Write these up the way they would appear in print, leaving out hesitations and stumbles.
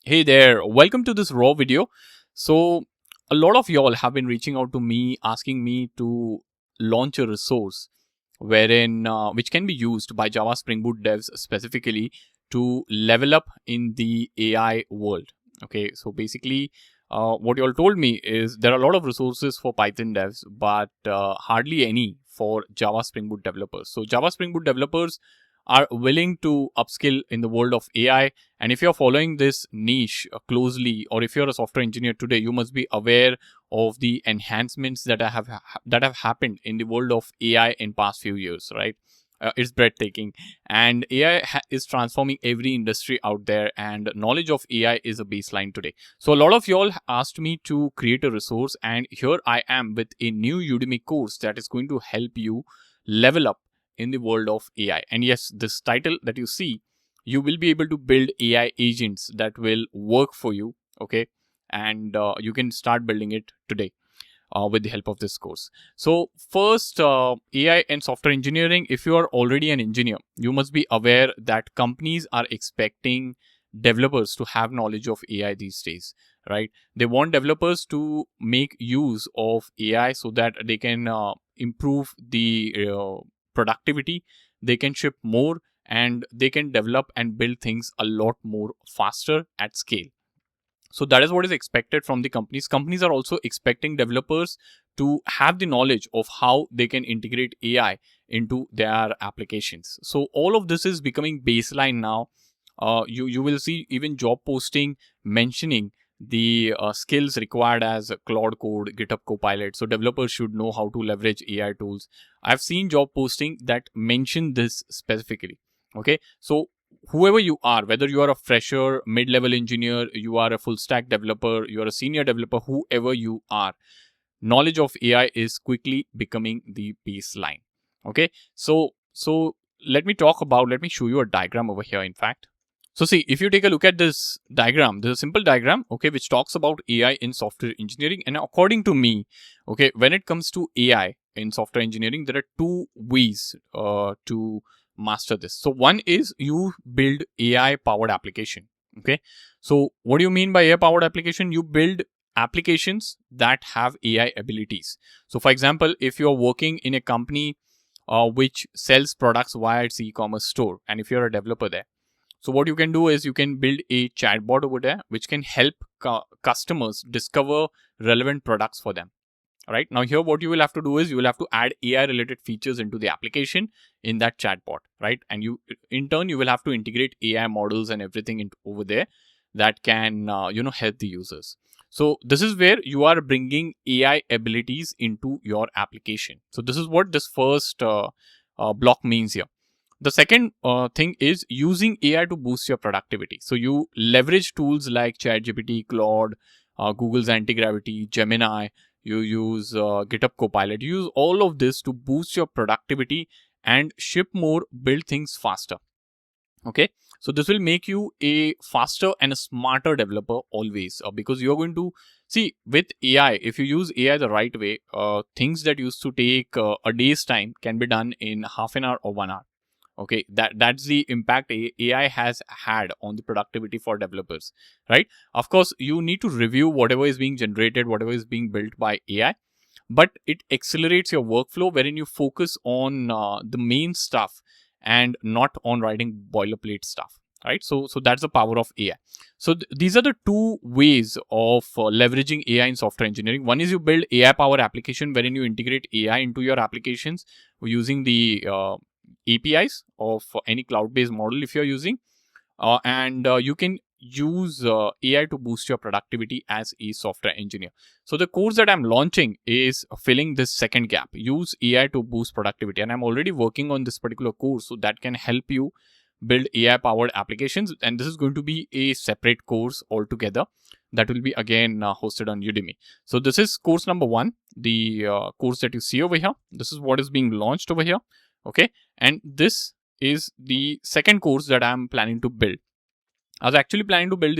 Hey there, welcome to this raw video. So, a lot of y'all have been reaching out to me asking me to launch a resource wherein which can be used by Java Spring Boot devs specifically to level up in the AI world. Okay, so basically, what y'all told me is there are a lot of resources for Python devs, but hardly any for Java Spring Boot developers. So, Java Spring Boot developers are willing to upskill in the world of AI. And if you're following this niche closely, or if you're a software engineer today, you must be aware of the enhancements that have happened in the world of AI in past few years, right? It's breathtaking, and AI is transforming every industry out there, and knowledge of AI is a baseline today. So a lot of y'all asked me to create a resource, and here I am with a new Udemy course that is going to help you level up in the world of AI. And yes, this title that you see, you will be able to build AI agents that will work for you, okay? And you can start building it today with the help of this course. So first, AI and software engineering. If you are already an engineer, you must be aware that companies are expecting developers to have knowledge of AI these days, right? They want developers to make use of AI so that they can improve the productivity, they can ship more, and they can develop and build things a lot more faster at scale. So that is what is expected from the companies. Companies are also expecting developers to have the knowledge of how they can integrate AI into their applications. So all of this is becoming baseline now. You will see even job posting mentioning the skills required as Claude Code, GitHub Copilot. So developers should know how to leverage AI tools. I've seen job posting that mention this specifically. Okay, so whoever you are, whether you are a fresher, mid-level engineer, you are a full stack developer, you are a senior developer, whoever you are, knowledge of AI is quickly becoming the baseline. Okay, so let me show you a diagram over here, in fact. So see, if you take a look at this diagram, there's a simple diagram, okay, which talks about AI in software engineering. And according to me, okay, when it comes to AI in software engineering, there are two ways to master this. So one is you build AI powered application. Okay, so what do you mean by AI powered application? You build applications that have AI abilities. So for example, if you're working in a company which sells products via its e-commerce store, and if you're a developer there, so what you can do is you can build a chatbot over there which can help customers discover relevant products for them. Right now, here what you will have to do is you will have to add AI related features into the application in that chatbot, right? And you, in turn, you will have to integrate AI models and everything into over there that can help the users. So this is where you are bringing AI abilities into your application. So this is what this first block means here. The second thing is using AI to boost your productivity. So you leverage tools like ChatGPT, Claude, Google's Antigravity, Gemini. You use GitHub Copilot. You use all of this to boost your productivity and ship more, build things faster. Okay, so this will make you a faster and a smarter developer always, because you're going to see with AI, if you use AI the right way, things that used to take a day's time can be done in half an hour or 1 hour. Okay, that's the impact AI has had on the productivity for developers, right? Of course, you need to review whatever is being generated, whatever is being built by AI, but it accelerates your workflow wherein you focus on the main stuff and not on writing boilerplate stuff, right? So that's the power of AI. So these are the two ways of leveraging AI in software engineering. One is you build AI powered application wherein you integrate AI into your applications using the APIs of any cloud-based model if you're using, and you can use AI to boost your productivity as a software engineer. So the course that I'm launching is filling this second gap. Use AI to boost productivity, and I'm already working on this particular course so that can help you build AI powered applications. And this is going to be a separate course altogether that will be again hosted on Udemy. So this is course number one, the course that you see over here. This is what is being launched over here. Okay, and this is the second course that I'm planning to build. I was actually planning to build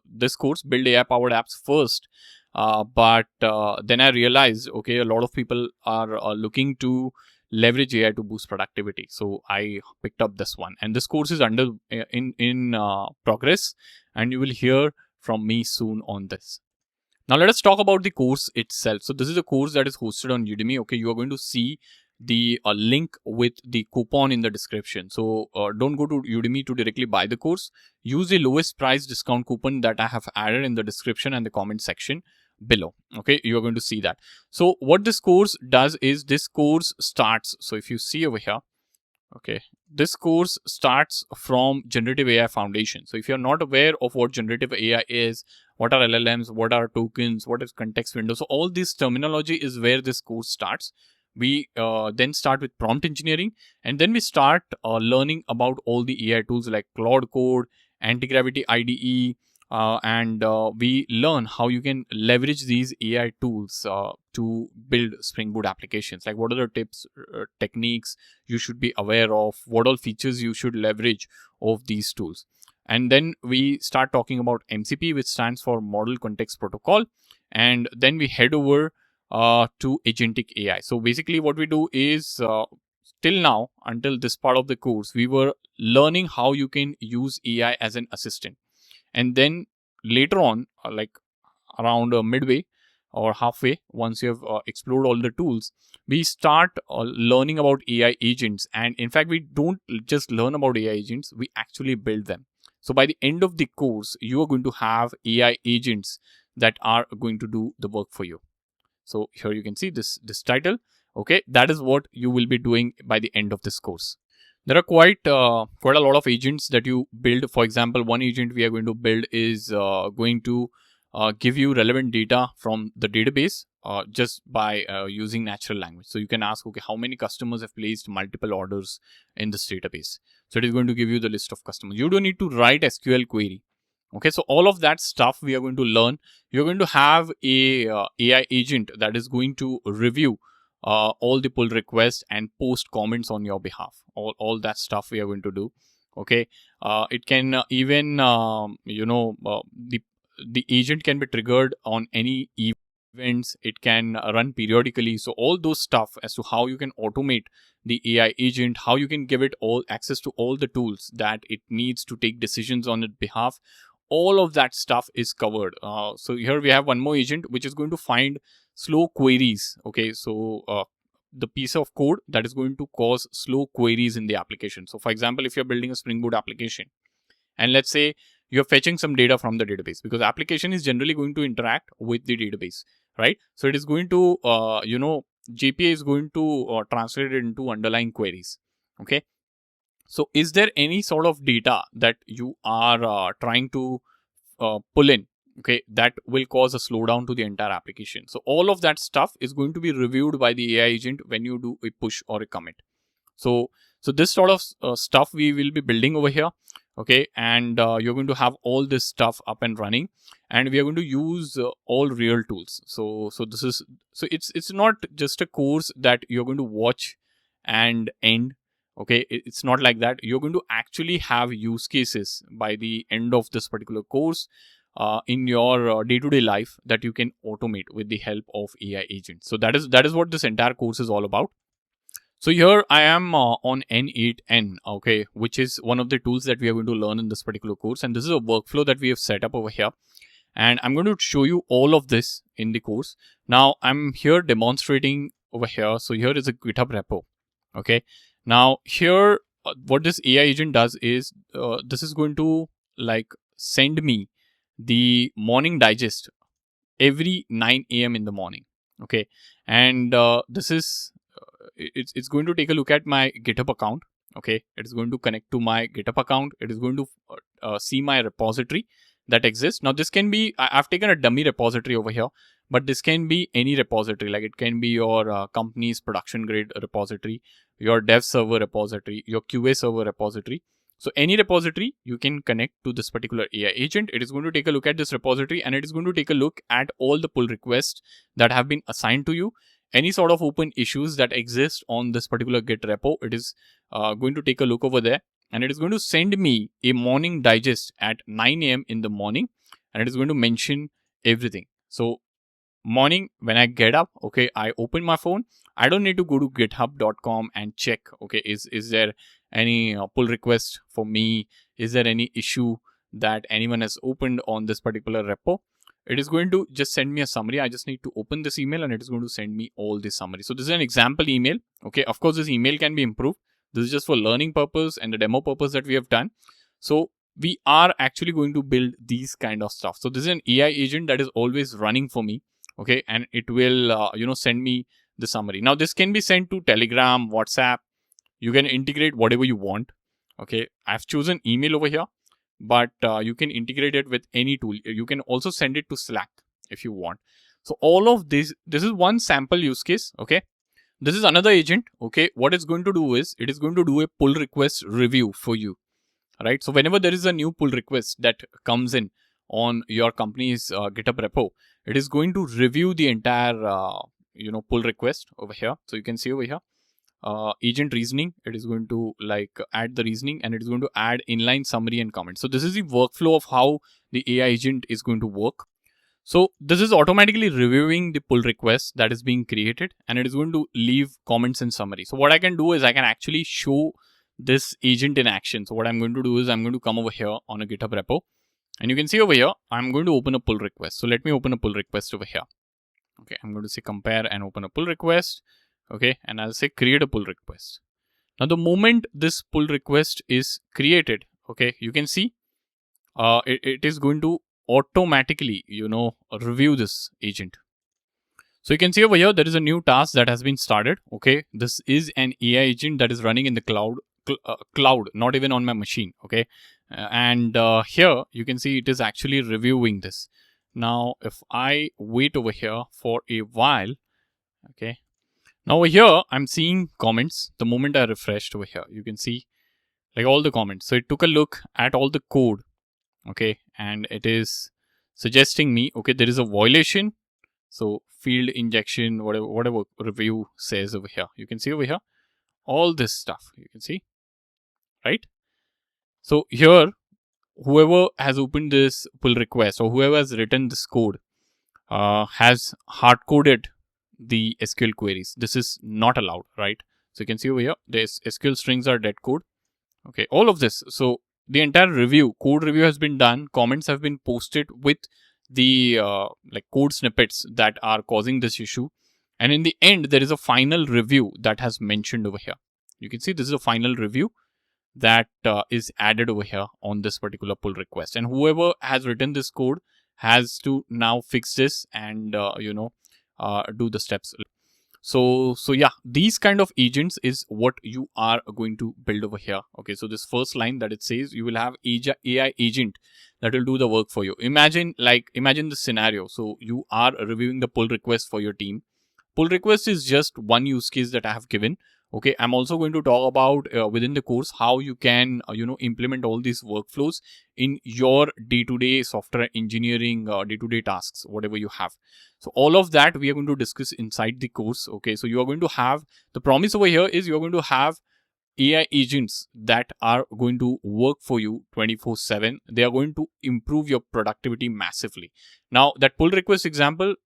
this course, build AI powered apps first, but then I realized, okay, a lot of people are looking to leverage AI to boost productivity. So I picked up this one, and this course is under in progress. and you will hear from me soon on this. Now let us talk about the course itself. So this is a course that is hosted on Udemy. Okay, you are going to see the link with the coupon in the description. So don't go to Udemy to directly buy the course. Use the lowest price discount coupon that I have added in the description and the comment section below. Okay, you are going to see that. So what this course does is this course starts. So if you see over here, okay, this course starts from Generative AI Foundation. So if you're not aware of what Generative AI is, what are LLMs, what are tokens, what is context window, so all this terminology is where this course starts. We then start with prompt engineering, and then we start learning about all the AI tools like Claude Code, Antigravity IDE, and we learn how you can leverage these AI tools to build Spring Boot applications. Like what are the tips, techniques you should be aware of, what all features you should leverage of these tools. And then we start talking about MCP, which stands for Model Context Protocol. And then we head over to Agentic AI. So basically what we do is till now, until this part of the course, we were learning how you can use AI as an assistant. And then later on, like around midway or halfway, once you have explored all the tools, we start learning about AI agents. And in fact, we don't just learn about AI agents, we actually build them. So by the end of the course, you are going to have AI agents that are going to do the work for you. So here you can see this title. Okay, that is what you will be doing by the end of this course. There are quite a lot of agents that you build. For example, one agent we are going to build is going to give you relevant data from the database just by using natural language. So you can ask, okay, how many customers have placed multiple orders in this database? So it is going to give you the list of customers. You don't need to write SQL query. Okay, so all of that stuff we are going to learn. You're going to have a AI agent that is going to review all the pull requests and post comments on your behalf. All that stuff we are going to do. Okay, it can even the agent can be triggered on any events. It can run periodically. So all those stuff as to how you can automate the AI agent, how you can give it all access to all the tools that it needs to take decisions on its behalf. All of that stuff is covered. So here we have one more agent which is going to find slow queries. Okay, so the piece of code that is going to cause slow queries in the application. So for example, if you're building a Spring Boot application and let's say you're fetching some data from the database, because application is generally going to interact with the database, right? So it is going to JPA is going to translate it into underlying queries. Okay, so is there any sort of data that you are trying to pull in, okay, that will cause a slowdown to the entire application? So all of that stuff is going to be reviewed by the AI agent when you do a push or a commit. So this sort of stuff we will be building over here. Okay, and you're going to have all this stuff up and running, and we are going to use all real tools. So it's not just a course that you're going to watch and end. Okay, it's not like that. You're going to actually have use cases by the end of this particular course in your day-to-day life that you can automate with the help of AI agents. So that is what this entire course is all about. So here I am on n8n, okay, which is one of the tools that we are going to learn in this particular course. And this is a workflow that we have set up over here. And I'm going to show you all of this in the course. Now I'm here demonstrating over here. So here is a GitHub repo. Okay. Now here, what this AI agent does is this is going to like send me the morning digest every 9 a.m. in the morning. Okay. And this is it's going to take a look at my GitHub account. Okay, it is going to connect to my GitHub account. It is going to see my repository that exists. Now this can be, I've taken a dummy repository over here, but this can be any repository. Like it can be your company's production grade repository, your dev server repository, your QA server repository. So any repository you can connect to this particular AI agent. It is going to take a look at this repository, and it is going to take a look at all the pull requests that have been assigned to you. Any sort of open issues that exist on this particular Git repo, it is going to take a look over there, and it is going to send me a morning digest at 9 a.m. in the morning, and it is going to mention everything. So morning when I get up, okay, I open my phone. I don't need to go to github.com and check, okay, is there any pull request for me? Is there any issue that anyone has opened on this particular repo. It is going to just send me a summary. I just need to open this email and it is going to send me all this summary. So this is an example email. Okay, of course, this email can be improved. This is just for learning purpose and the demo purpose that we have done. So we are actually going to build these kind of stuff. So this is an AI agent that is always running for me. Okay, and it will, send me the summary. Now this can be sent to Telegram, WhatsApp. You can integrate whatever you want. Okay, I've chosen email over here, but you can integrate it with any tool. You can also send it to Slack if you want. So all of this is one sample use case. Okay, this is another agent. Okay, what it's going to do is it is going to do a pull request review for you. Right. So whenever there is a new pull request that comes in on your company's GitHub repo, it is going to review the entire pull request over here. So you can see over here. Agent reasoning, it is going to add the reasoning and it is going to add inline summary and comment. So this is the workflow of how the AI agent is going to work. So this is automatically reviewing the pull request that is being created and it is going to leave comments and summary. So what I can do is I can actually show this agent in action. So what I'm going to do is I'm going to come over here on a GitHub repo and you can see over here, I'm going to open a pull request. So let me open a pull request over here. Okay, I'm going to say compare and open a pull request. Okay, and I'll say create a pull request. Now the moment this pull request is created, okay, you can see it is going to automatically, review this agent. So you can see over here, there is a new task that has been started. Okay, this is an AI agent that is running in the cloud, not even on my machine. Okay, and here you can see it is actually reviewing this. Now, if I wait over here for a while, okay. Now over here, I'm seeing comments. The moment I refreshed over here, you can see all the comments. So it took a look at all the code, okay, and it is suggesting me, okay, there is a violation. So field injection, whatever review says over here, you can see over here, all this stuff you can see, right? So here, whoever has opened this pull request or whoever has written this code has hard coded the SQL queries. This is not allowed, right? So you can see over here, the SQL strings are dead code. Okay, all of this. So the entire code review has been done. Comments have been posted with the code snippets that are causing this issue. And in the end, there is a final review that has mentioned over here. You can see this is a final review that is added over here on this particular pull request. And whoever has written this code has to now fix this and, do the steps. So yeah, these kind of agents is what you are going to build over here. Okay, so this first line that it says you will have AI agent that will do the work for you. Imagine the scenario. So you are reviewing the pull request for your team. Pull request is just one use case that I have given. Okay, I'm also going to talk about within the course how you can implement all these workflows in your day-to-day software engineering day-to-day tasks, whatever you have. So all of that we are going to discuss inside the course. Okay, so you are going to have, the promise over here is you are going to have AI agents that are going to work for you 24/7. They are going to improve your productivity massively. Now that pull request example,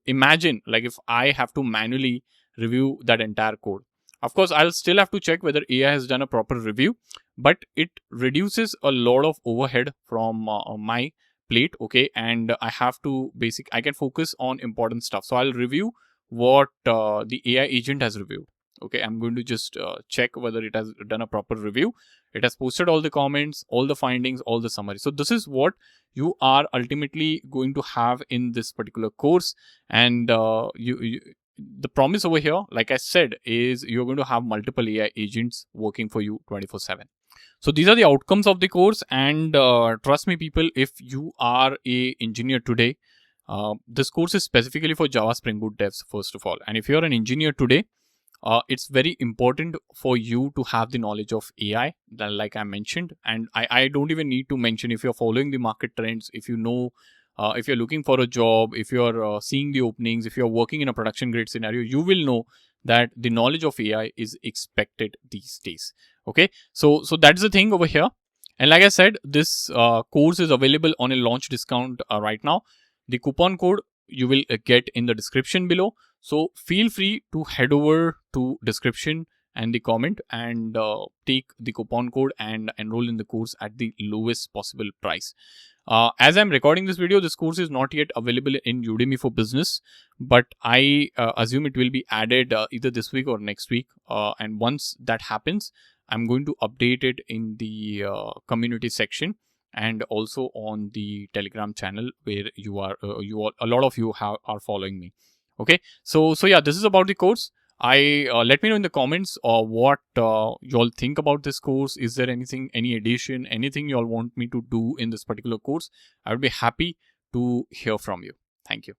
imagine if I have to manually review that entire code. Of course, I'll still have to check whether AI has done a proper review, but it reduces a lot of overhead from my plate. Okay, and I can focus on important stuff. So I'll review what the AI agent has reviewed. Okay, I'm going to just check whether it has done a proper review. It has posted all the comments, all the findings, all the summary. So this is what you are ultimately going to have in this particular course. And the promise over here, like I said, is you're going to have multiple AI agents working for you 24/7. So these are the outcomes of the course. And trust me, people, if you are a engineer today, this course is specifically for Java Spring Boot devs, first of all. And if you're an engineer today, it's very important for you to have the knowledge of AI, like I mentioned. And I don't even need to mention, if you're following the market trends, if you know, if you're looking for a job, if you're seeing the openings, if you're working in a production grade scenario, you will know that the knowledge of AI is expected these days. Okay, so that's the thing over here. And like I said, this course is available on a launch discount right now. The coupon code you will get in the description below. So feel free to head over to description and the comment, and take the coupon code and enroll in the course at the lowest possible price. As I'm recording this video, this course is not yet available in Udemy for Business, but I assume it will be added either this week or next week. And once that happens, I'm going to update it in the community section and also on the Telegram channel where you are, a lot of you are following me. Okay, so yeah, this is about the course. Let me know in the comments what y'all think about this course. Is there any addition, anything y'all want me to do in this particular course? I would be happy to hear from you. Thank you.